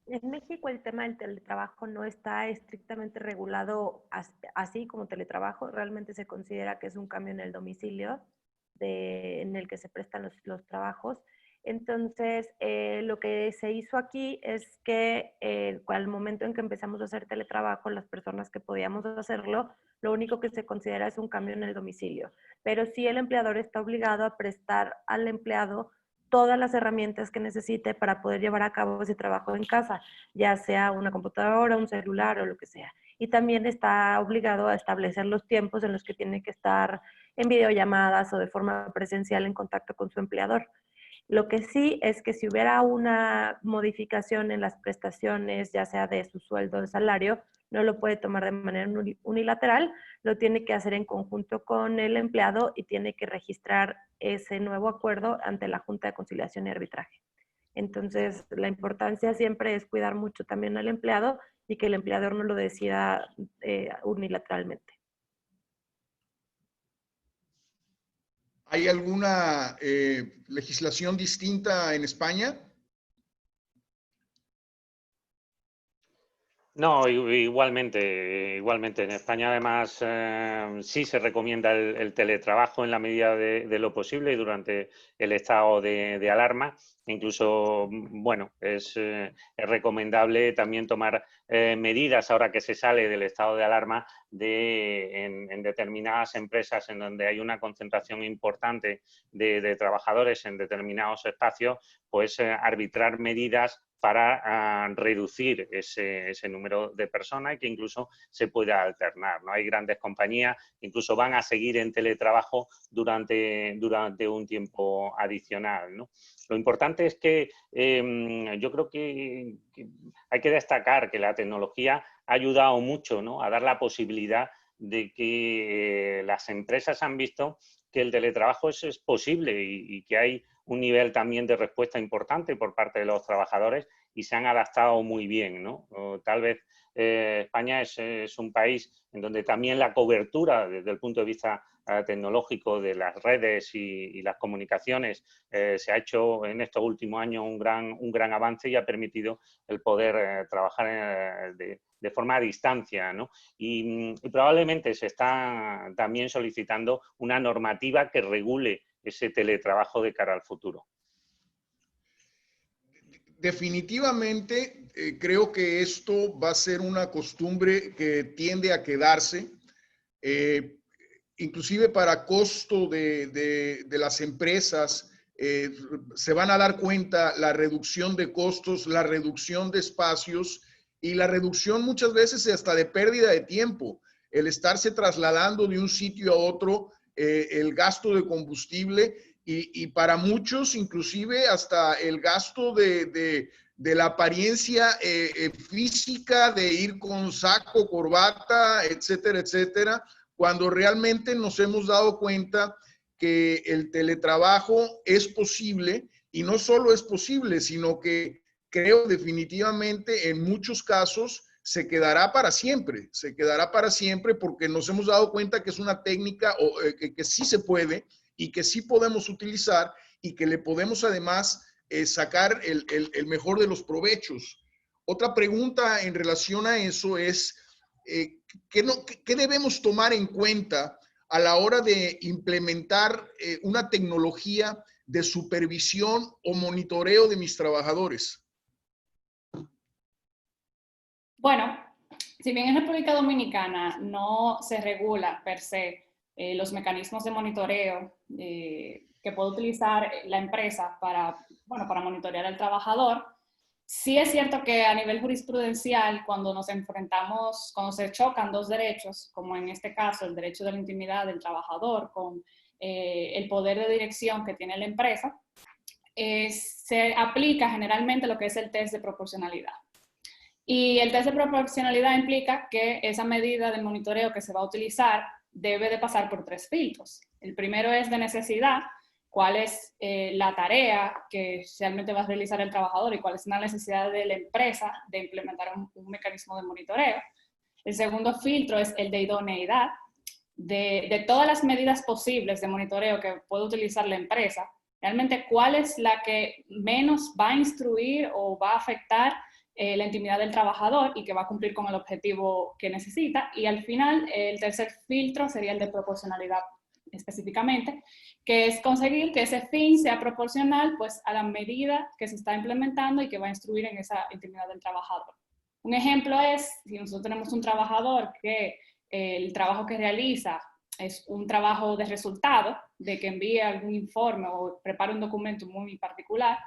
En México el tema del teletrabajo no está estrictamente regulado así como teletrabajo. Realmente se considera que es un cambio en el domicilio en el que se prestan los trabajos. Entonces, lo que se hizo aquí es que al momento en que empezamos a hacer teletrabajo, las personas que podíamos hacerlo, lo único que se considera es un cambio en el domicilio. Pero sí el empleador está obligado a prestar al empleado todas las herramientas que necesite para poder llevar a cabo ese trabajo en casa, ya sea una computadora, un celular o lo que sea. Y también está obligado a establecer los tiempos en los que tiene que estar en videollamadas o de forma presencial en contacto con su empleador. Lo que sí es que si hubiera una modificación en las prestaciones, ya sea de su sueldo o de salario, no lo puede tomar de manera unilateral, lo tiene que hacer en conjunto con el empleado y tiene que registrar ese nuevo acuerdo ante la Junta de Conciliación y Arbitraje. Entonces, la importancia siempre es cuidar mucho también al empleado y que el empleador no lo decida unilateralmente. ¿Hay alguna legislación distinta en España? No, igualmente en España además sí se recomienda el teletrabajo en la medida de lo posible y durante el estado de alarma. Incluso, bueno, es recomendable también tomar medidas ahora que se sale del estado de alarma en determinadas empresas en donde hay una concentración importante de trabajadores en determinados espacios, pues arbitrar medidas para reducir ese número de personas y que incluso se pueda alternar, ¿no? Hay grandes compañías que incluso van a seguir en teletrabajo durante un tiempo adicional, ¿no? Lo importante es que yo creo que hay que destacar que la tecnología ha ayudado mucho, ¿no?, a dar la posibilidad de que las empresas han visto que el teletrabajo es posible y que hay un nivel también de respuesta importante por parte de los trabajadores y se han adaptado muy bien, ¿no? Tal vez España es un país en donde también la cobertura desde el punto de vista tecnológico de las redes y las comunicaciones se ha hecho en estos últimos años un gran avance y ha permitido el poder trabajar de forma a distancia, ¿no? Y probablemente se está también solicitando una normativa que regule ese teletrabajo de cara al futuro. Definitivamente creo que esto va a ser una costumbre que tiende a quedarse, inclusive para costo de las empresas. Se van a dar cuenta la reducción de costos, la reducción de espacios y la reducción muchas veces hasta de pérdida de tiempo. El estarse trasladando de un sitio a otro, el gasto de combustible y para muchos inclusive hasta el gasto de la apariencia física, de ir con saco, corbata, etcétera, etcétera, cuando realmente nos hemos dado cuenta que el teletrabajo es posible y no solo es posible, sino que creo definitivamente en muchos casos se quedará para siempre porque nos hemos dado cuenta que es una técnica que sí se puede y que sí podemos utilizar y que le podemos además sacar el mejor de los provechos. Otra pregunta en relación a eso es, ¿qué debemos tomar en cuenta a la hora de implementar una tecnología de supervisión o monitoreo de mis trabajadores? Bueno, si bien en República Dominicana no se regula per se los mecanismos de monitoreo que puede utilizar la empresa para monitorear al trabajador, sí es cierto que a nivel jurisprudencial, cuando nos enfrentamos, cuando se chocan dos derechos, como en este caso el derecho de la intimidad del trabajador con el poder de dirección que tiene la empresa, se aplica generalmente lo que es el test de proporcionalidad. Y el test de proporcionalidad implica que esa medida de monitoreo que se va a utilizar debe de pasar por 3 filtros. El primero es de necesidad, cuál es la tarea que realmente va a realizar el trabajador y cuál es la necesidad de la empresa de implementar un mecanismo de monitoreo. El segundo filtro es el de idoneidad, de todas las medidas posibles de monitoreo que puede utilizar la empresa, realmente cuál es la que menos va a instruir o va a afectar la intimidad del trabajador y que va a cumplir con el objetivo que necesita. Y al final, el tercer filtro sería el de proporcionalidad específicamente, que es conseguir que ese fin sea proporcional pues, a la medida que se está implementando y que va a instruir en esa intimidad del trabajador. Un ejemplo es, si nosotros tenemos un trabajador que el trabajo que realiza es un trabajo de resultado, de que envíe algún informe o prepare un documento muy particular,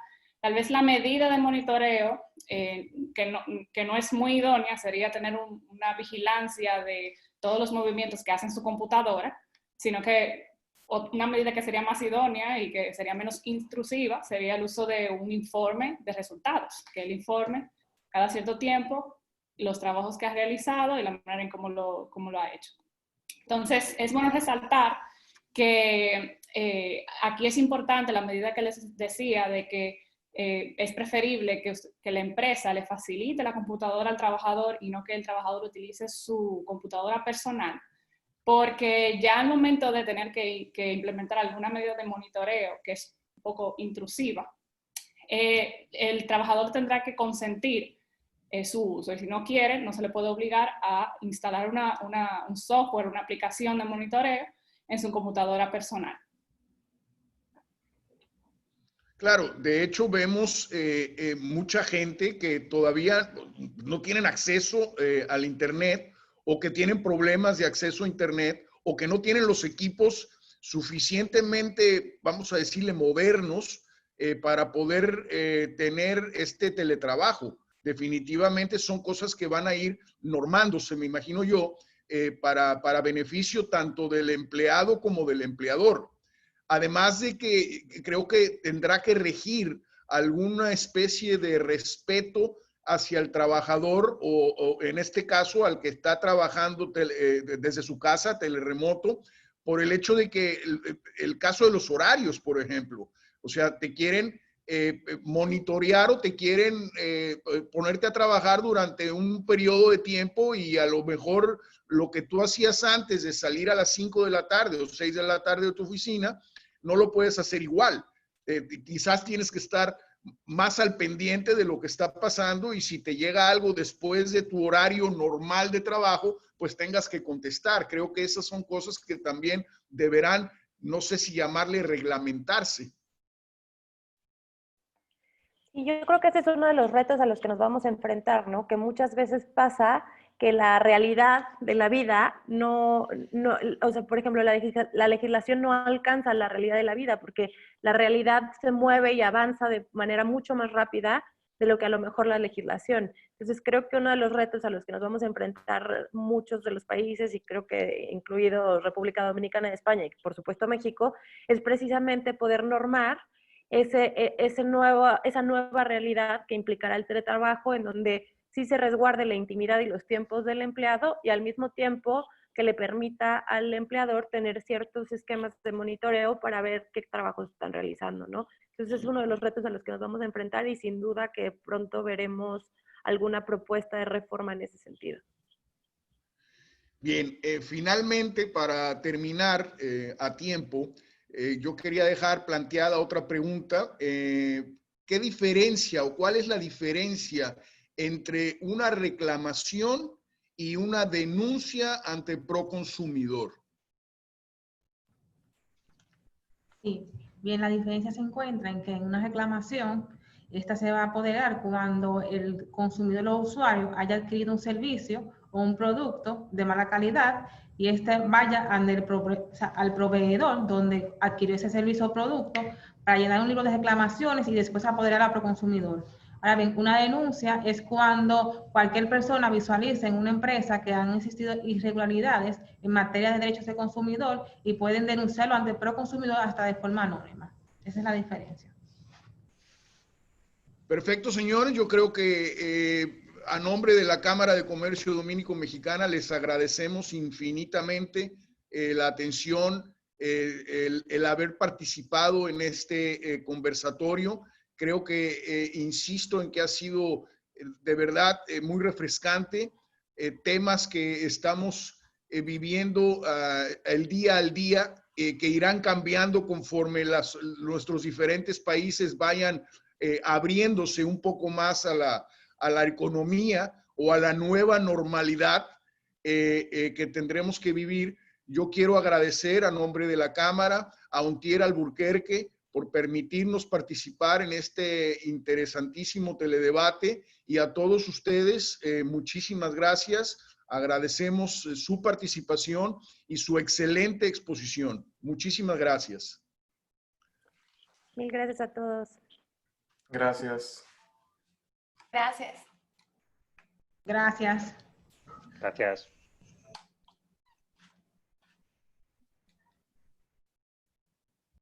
tal vez la medida de monitoreo, que no es muy idónea, sería tener una vigilancia de todos los movimientos que hace en su computadora, sino que una medida que sería más idónea y que sería menos intrusiva sería el uso de un informe de resultados, que el informe cada cierto tiempo los trabajos que ha realizado y la manera en cómo lo ha hecho. Entonces, es bueno resaltar que aquí es importante la medida que les decía de que es preferible que la empresa le facilite la computadora al trabajador y no que el trabajador utilice su computadora personal, porque ya al momento de tener que implementar alguna medida de monitoreo que es un poco intrusiva, el trabajador tendrá que consentir su uso, y si no quiere, no se le puede obligar a instalar un software, una aplicación de monitoreo en su computadora personal. Claro, de hecho vemos mucha gente que todavía no tienen acceso al Internet o que tienen problemas de acceso a Internet o que no tienen los equipos suficientemente, vamos a decirle, modernos para poder tener este teletrabajo. Definitivamente son cosas que van a ir normándose, me imagino yo, para beneficio tanto del empleado como del empleador. Además de que creo que tendrá que regir alguna especie de respeto hacia el trabajador o en este caso al que está trabajando desde su casa, teleremoto, por el hecho de que el caso de los horarios, por ejemplo, o sea, te quieren monitorear o te quieren ponerte a trabajar durante un periodo de tiempo y a lo mejor lo que tú hacías antes de salir a las 5 de la tarde o 6 de la tarde de tu oficina, no lo puedes hacer igual. Quizás tienes que estar más al pendiente de lo que está pasando y si te llega algo después de tu horario normal de trabajo, pues tengas que contestar. Creo que esas son cosas que también deberán, no sé si llamarle reglamentarse. Y yo creo que ese es uno de los retos a los que nos vamos a enfrentar, ¿no? Que muchas veces pasa que la realidad de la vida o sea, por ejemplo, la legislación no alcanza la realidad de la vida porque la realidad se mueve y avanza de manera mucho más rápida de lo que a lo mejor la legislación. Entonces, creo que uno de los retos a los que nos vamos a enfrentar muchos de los países, y creo que incluido República Dominicana y España, y por supuesto México, es precisamente poder normar esa nueva realidad que implicará el teletrabajo, en donde sí se resguarde la intimidad y los tiempos del empleado y al mismo tiempo que le permita al empleador tener ciertos esquemas de monitoreo para ver qué trabajos están realizando, ¿no? Entonces es uno de los retos a los que nos vamos a enfrentar y sin duda que pronto veremos alguna propuesta de reforma en ese sentido. Bien, finalmente para terminar a tiempo, yo quería dejar planteada otra pregunta. ¿Qué diferencia o cuál es la diferencia entre una reclamación y una denuncia ante Proconsumidor? Sí, bien, la diferencia se encuentra en que en una reclamación, esta se va a poder dar cuando el consumidor o usuario haya adquirido un servicio o un producto de mala calidad y este vaya al proveedor donde adquirió ese servicio o producto para llenar un libro de reclamaciones y después apoderar al proconsumidor. Ahora bien, una denuncia es cuando cualquier persona visualiza en una empresa que han existido irregularidades en materia de derechos de consumidor y pueden denunciarlo ante el proconsumidor hasta de forma anónima. Esa es la diferencia. Perfecto, señores. Yo creo que a nombre de la Cámara de Comercio Dominico Mexicana les agradecemos infinitamente la atención, el haber participado en este conversatorio. Creo que, insisto en que ha sido de verdad muy refrescante, temas que estamos viviendo el día al día, que irán cambiando conforme nuestros diferentes países vayan abriéndose un poco más a la economía o a la nueva normalidad que tendremos que vivir. Yo quiero agradecer a nombre de la Cámara a Ontier Alburquerque por permitirnos participar en este interesantísimo teledebate, y a todos ustedes, muchísimas gracias. Agradecemos su participación y su excelente exposición. Muchísimas gracias. Mil gracias a todos. Gracias. Gracias. Gracias. Gracias.